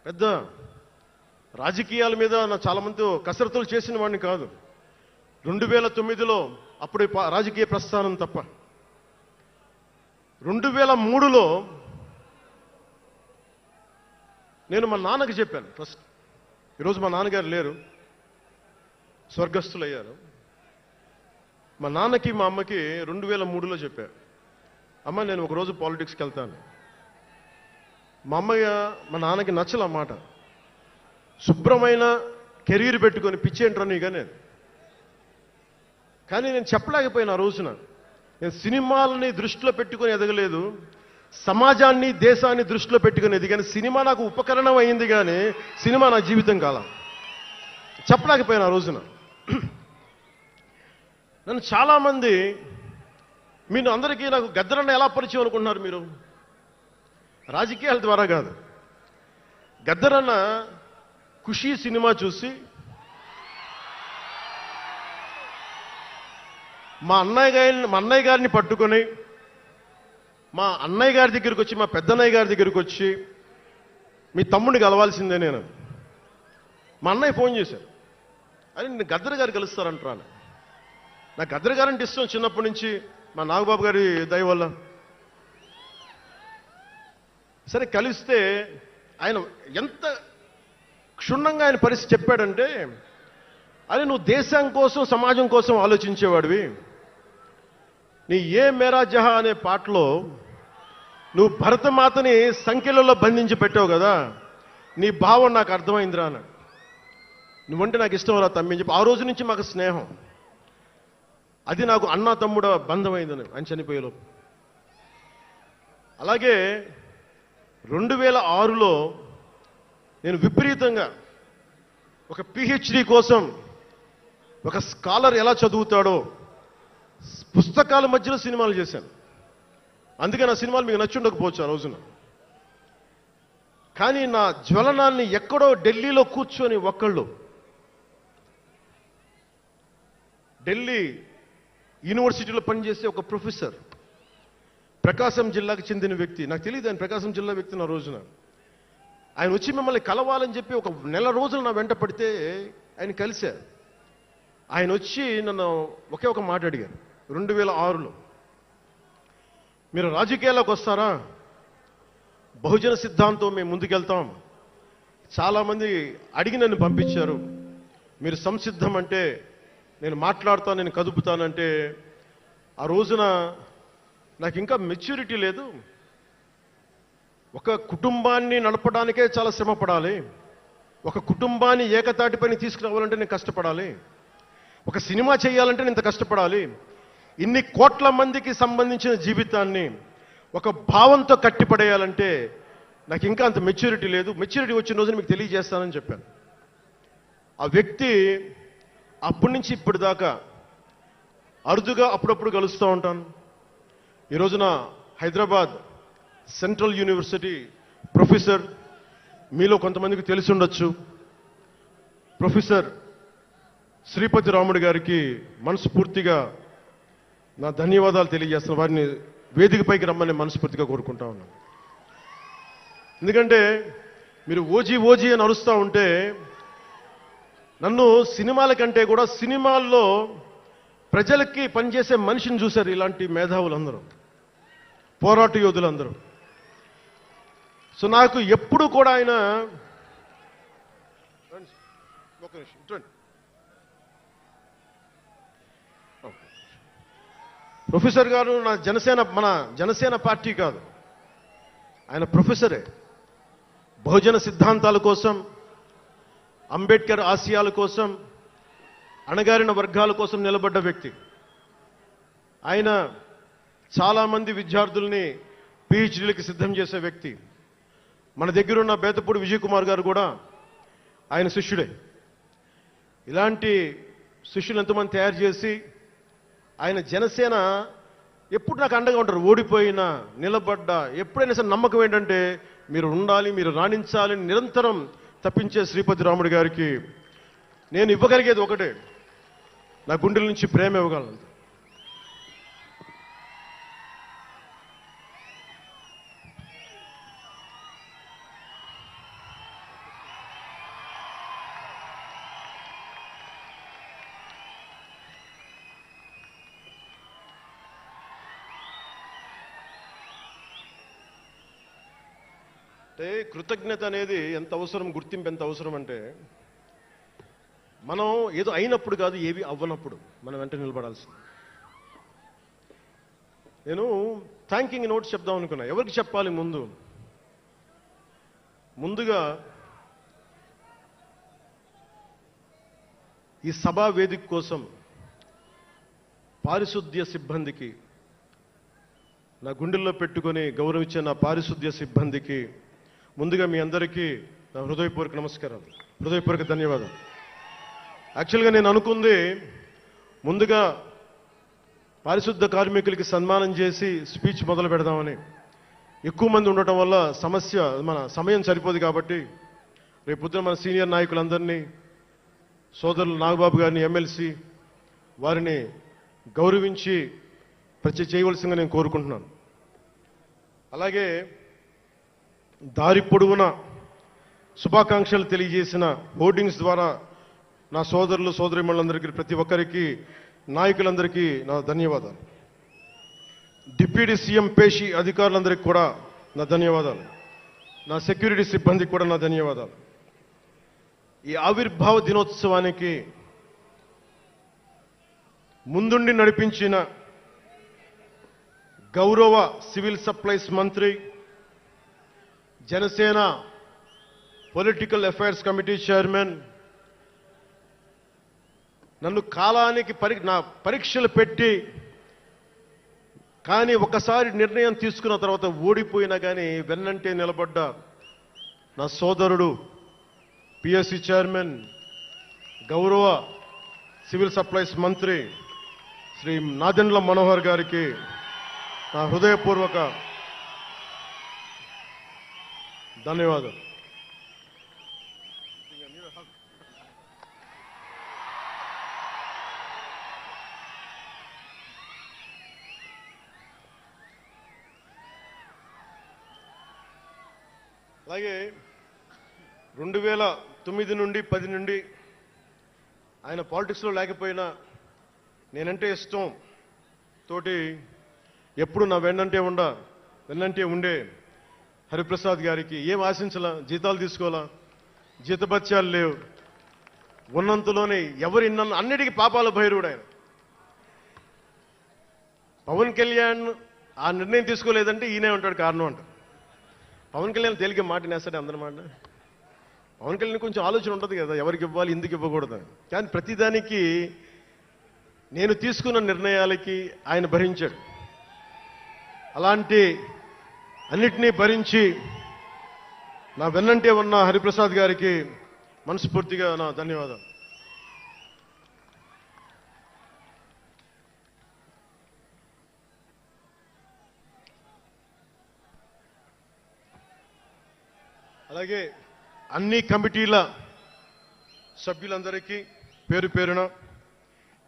పెద్ద రాజకీయాల మీద నా చాలామంది కసరత్తులు చేసిన వాడిని కాదు. 2009లో అప్పుడు రాజకీయ ప్రస్థానం తప్ప. 2003లో నేను మా నాన్నకి చెప్పాను ఫస్ట్. ఈరోజు మా నాన్నగారు లేరు, స్వర్గస్థులయ్యారు. మా నాన్నకి మా అమ్మకి 2003లో చెప్పారు, అమ్మ నేను ఒకరోజు పాలిటిక్స్కి వెళ్తాను. మా అమ్మయ్య మా నాన్నకి నచ్చల మాట. శుభ్రమైన కెరీర్ పెట్టుకొని పిచ్చేంట్రా నీకనే. కానీ నేను చెప్పలేకపోయినా ఆ రోజున. నేను సినిమాలని దృష్టిలో పెట్టుకొని ఎదగలేదు, సమాజాన్ని దేశాన్ని దృష్టిలో పెట్టుకొని ఎదిగాను. సినిమా నాకు ఉపకరణం అయింది కానీ సినిమా నా జీవితం కాలం. చెప్పలేకపోయినా ఆ రోజున. నన్ను చాలామంది, మీరు అందరికీ నాకు గద్దరన్న ఎలా పరిచయం అనుకుంటున్నారు మీరు? రాజకీయాల ద్వారా కాదు. గద్దరన్న ఖుషీ సినిమా చూసి మా అన్నయ్య గారిని పట్టుకొని మా అన్నయ్య గారి దగ్గరికి వచ్చి, మా పెద్దన్నయ్య గారి దగ్గరికి వచ్చి, మీ తమ్ముడిని కలవాల్సిందే నేను. మా అన్నయ్య ఫోన్ చేశారు, అది నేను గద్దర్ గారు కలుస్తారంటాను. నాకు గద్దర్ గారంటే ఇష్టం చిన్నప్పటి నుంచి, మా నాగబాబు గారి దయ వల్ల. సరే కలిస్తే ఆయన ఎంత క్షుణ్ణంగా ఆయన పరిస్థితి చెప్పాడంటే, అరే నువ్వు దేశం కోసం సమాజం కోసం ఆలోచించేవాడివి. నీ ఏ మేరా జహా అనే పాటలో నువ్వు భరతమాతని సంఖ్యలలో బంధించి పెట్టావు కదా, నీ భావం నాకు అర్థమైందిరా అన్నాడు. నువ్వంటే నాకు ఇష్టం రా తమ్మి అని చెప్పి ఆ రోజు నుంచి మాకు స్నేహం. అది నాకు అన్నా తమ్ముడ బంధమైందని ఆయన చనిపోయేలోపు. అలాగే 2006లో నేను విపరీతంగా ఒక పిహెచ్డి కోసం, ఒక స్కాలర్ ఎలా చదువుతాడో పుస్తకాల మధ్యలో సినిమాలు చేశాను. అందుకే నా సినిమాలు మీకు నచ్చి ఉండకపోవచ్చు ఆ రోజున. కానీ నా జ్వలనాన్ని ఎక్కడో ఢిల్లీలో కూర్చొని ఒక్కళ్ళు, ఢిల్లీ యూనివర్సిటీలో పనిచేసే ఒక ప్రొఫెసర్, ప్రకాశం జిల్లాకు చెందిన వ్యక్తి, నాకు తెలియదు ఆయన ప్రకాశం జిల్లా వ్యక్తి. నా రోజున ఆయన వచ్చి మిమ్మల్ని కలవాలని చెప్పి ఒక నెల రోజులు నా వెంట పడితే ఆయన కలిశారు. ఆయన వచ్చి నన్ను ఒకే ఒక మాట అడిగారు 2006లో, మీరు రాజకీయాల్లోకి వస్తారా? బహుజన సిద్ధాంతం మేము ముందుకెళ్తాం. చాలామంది అడిగి నన్ను పంపించారు, మీరు సంసిద్ధం అంటే నేను మాట్లాడతాను, నేను కదుపుతానంటే ఆ రోజున నాకు ఇంకా మెచ్యూరిటీ లేదు. ఒక కుటుంబాన్ని నడపడానికే చాలా శ్రమ పడాలి, ఒక కుటుంబాన్ని ఏకతాటిపైన తీసుకురావాలంటే నేను కష్టపడాలి, ఒక సినిమా చేయాలంటే నేను ఇంత కష్టపడాలి, ఇన్ని కోట్ల మందికి సంబంధించిన జీవితాన్ని ఒక భావంతో కట్టిపడేయాలంటే నాకు ఇంకా అంత మెచ్యూరిటీ లేదు. మెచ్యూరిటీ వచ్చిన రోజున మీకు తెలియజేస్తానని చెప్పాను. ఆ వ్యక్తి అప్పటి నుంచి ఇప్పటిదాకా అరుదుగా అప్పుడప్పుడు కలుస్తూ ఉంటాను. ఈ రోజున హైదరాబాద్ సెంట్రల్ యూనివర్సిటీ ప్రొఫెసర్, మీలో కొంతమందికి తెలిసి ఉండొచ్చు, ప్రొఫెసర్ శ్రీపతి రాముడు గారికి మనస్ఫూర్తిగా నా ధన్యవాదాలు తెలియజేస్తున్నాను. వారిని వేదికపైకి రమ్మని మనస్ఫూర్తిగా కోరుకుంటా ఉన్నాను. ఎందుకంటే మీరు ఓజీ ఓజీ అని అరుస్తూ ఉంటే, నన్ను సినిమాల కంటే కూడా సినిమాల్లో ప్రజలకి పనిచేసే మనిషిని చూశారు ఇలాంటి మేధావులందరూ, పోరాట యోధులందరూ. సో నాకు ఎప్పుడు కూడా ఆయన ప్రొఫెసర్ గారు మన జనసేన పార్టీ కాదు, ఆయన ప్రొఫెసరే. బహుజన సిద్ధాంతాల కోసం, అంబేద్కర్ ఆశయాల కోసం, అణగారిన వర్గాల కోసం నిలబడ్డ వ్యక్తి. ఆయన చాలామంది విద్యార్థుల్ని పిహెచ్డీలకి సిద్ధం చేసే వ్యక్తి. మన దగ్గరున్న బేతపూడి విజయ్ కుమార్ గారు కూడా ఆయన శిష్యుడే. ఇలాంటి శిష్యులు ఎంతమంది తయారు చేసి ఆయన జనసేన ఎప్పుడు నాకు అండగా ఉంటారు. ఓడిపోయినా నిలబడ్డా ఎప్పుడైనా సరే నమ్మకం ఏంటంటే మీరు ఉండాలి, మీరు రాణించాలి నిరంతరం తప్పించే శ్రీపతి రాముడు గారికి నేను ఇవ్వగలిగేది ఒకటే, నా గుండెల నుంచి ప్రేమ ఇవ్వగలను. అంటే కృతజ్ఞత అనేది ఎంత అవసరం, గుర్తింపు ఎంత అవసరం అంటే మనం ఏదో అయినప్పుడు కాదు, ఏవి అవ్వనప్పుడు మనం వెంట నిలబడాల్సింది. నేను థ్యాంకింగ్ నోట్స్ చెప్దాం అనుకున్నా. ఎవరికి చెప్పాలి? ముందుగా ఈ సభా వేదిక కోసం పారిశుద్ధ్య సిబ్బందికి, నా గుండెల్లో పెట్టుకొని గౌరవించే నా పారిశుద్ధ్య సిబ్బందికి ముందుగా మీ అందరికీ నా హృదయపూర్వక నమస్కారాలు, హృదయపూర్వక ధన్యవాదాలు. యాక్చువల్గా నేను అనుకుంది ముందుగా పారిశుద్ధ కార్మికులకి సన్మానం చేసి స్పీచ్ మొదలు పెడదామని. ఎక్కువ మంది ఉండటం వల్ల మన సమయం సరిపోదు కాబట్టి రేపొద్దున మన సీనియర్ నాయకులందరినీ, సోదరులు నాగబాబు గారిని, ఎమ్మెల్సీ వారిని గౌరవించి చేయవలసిందిగా నేను కోరుకుంటున్నాను. అలాగే దారి పొడవున శుభాకాంక్షలు తెలియజేసిన హోర్డింగ్స్ ద్వారా నా సోదరులు సోదరీమణులందరికీ, ప్రతి ఒక్కరికి, నాయకులందరికీ నా ధన్యవాదాలు. డిప్యూటీ సీఎం పేషి అధికారులందరికీ కూడా నా ధన్యవాదాలు. నా సెక్యూరిటీ సిబ్బందికి కూడా నా ధన్యవాదాలు. ఈ ఆవిర్భావ దినోత్సవానికి ముందుండి నడిపించిన గౌరవ సివిల్ సప్లైస్ మంత్రి, Janasena political affairs committee chairman, నన్ను కాలానికి నా పరీక్షలు పెట్టి కానీ ఒకసారి నిర్ణయం తీసుకున్న తర్వాత ఓడిపోయినా కానీ వెన్నంటే నిలబడ్డ నా సోదరుడు, పిఎస్సి చైర్మన్, గౌరవ సివిల్ సప్లైస్ మంత్రి శ్రీ నాదెండ్ల మనోహర్ గారికి నా హృదయపూర్వక ధన్యవాదాలు. అలాగే 2009 నుండి 10 నుండి ఆయన పాలిటిక్స్లో లేకపోయినా నేనంటే ఇష్టం తోటి ఎప్పుడు నా వెన్నంటే ఉండే హరిప్రసాద్ గారికి ఏం ఆశించాలా, జీతాలు తీసుకోవాలా, జీతభత్యాలు లేవు, ఉన్నంతలోనే అన్నిటికీ పాపాల భైరవుడు ఆయన. పవన్ కళ్యాణ్ ఆ నిర్ణయం తీసుకోలేదంటే ఈయనే ఉంటాడు కారణం అంట. పవన్ కళ్యాణ్ తేలిక మాట నేస్తాడు అందరమాట. పవన్ కళ్యాణ్ కొంచెం ఆలోచన ఉంటుంది కదా, ఎవరికి ఇవ్వాలి, ఎందుకు ఇవ్వకూడదు. కానీ ప్రతిదానికి నేను తీసుకున్న నిర్ణయాలకి ఆయన భరించాడు. అలాంటి అన్నిటినీ భరించి నా వెన్నంటే ఉన్న హరిప్రసాద్ గారికి మనస్ఫూర్తిగా నా ధన్యవాదాలు. అలాగే అన్ని కమిటీల సభ్యులందరికీ పేరు పేరున,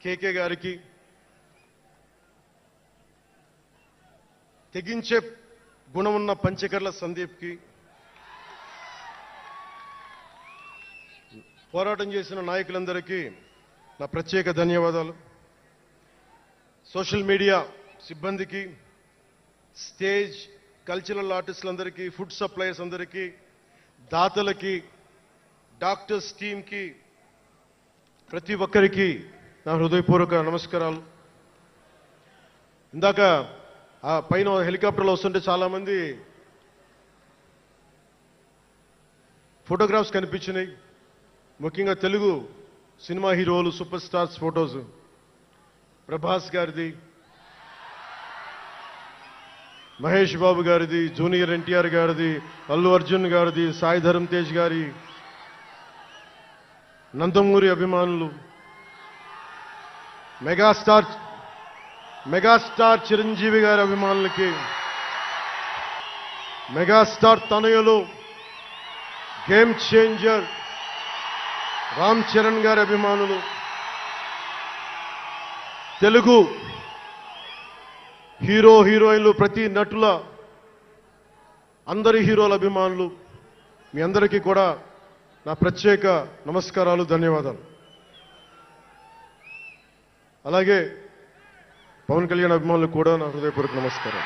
కేకే గారికి, తెగించే గుణమున్న పంచకర్ల సందీప్కి, పోరాటం చేసిన నాయకులందరికీ నా ప్రత్యేక ధన్యవాదాలు. సోషల్ మీడియా సిబ్బందికి, స్టేజ్ కల్చరల్ ఆర్టిస్టులందరికీ, ఫుడ్ సప్లైయర్స్ అందరికీ, దాతలకి, డాక్టర్స్ టీమ్కి, ప్రతి ఒక్కరికి నా హృదయపూర్వక నమస్కారాలు. ఇందాక ఆ పైన హెలికాప్టర్లో వస్తుంటే చాలామంది ఫోటోగ్రాఫ్స్ కనిపించినాయి. ముఖ్యంగా తెలుగు సినిమా హీరోలు, సూపర్ స్టార్స్ ఫోటోస్, ప్రభాస్ గారిది, మహేష్ బాబు గారిది, జూనియర్ ఎన్టీఆర్ గారిది, అల్లు అర్జున్ గారిది, సాయి ధరమ్ తేజ్ గారి, నందమూరి అభిమానులు, మెగాస్టార్ చిరంజీవి గారి అభిమానులకి, మెగాస్టార్ తనయులు, గేమ్ చేంజర్ రామ్ చరణ్ గారి అభిమానులు, తెలుగు హీరోయిన్లు, ప్రతి నటుల, అందరి హీరోల అభిమానులు, మీ అందరికీ కూడా నా ప్రత్యేక నమస్కారాలు, ధన్యవాదాలు. అలాగే పవన్ కళ్యాణ్ అభిమానులకు కూడా నా హృదయపూర్వక నమస్కారం.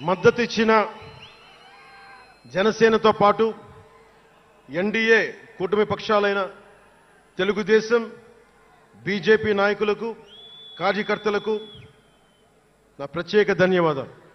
మద్దతు ఇచ్చిన జనసేనతో పాటు ఎన్డీఏ కూటమి పక్షాలైన తెలుగుదేశం, బీజేపీ నాయకులకు, కార్యకర్తలకు నా ప్రత్యేక ధన్యవాదాలు.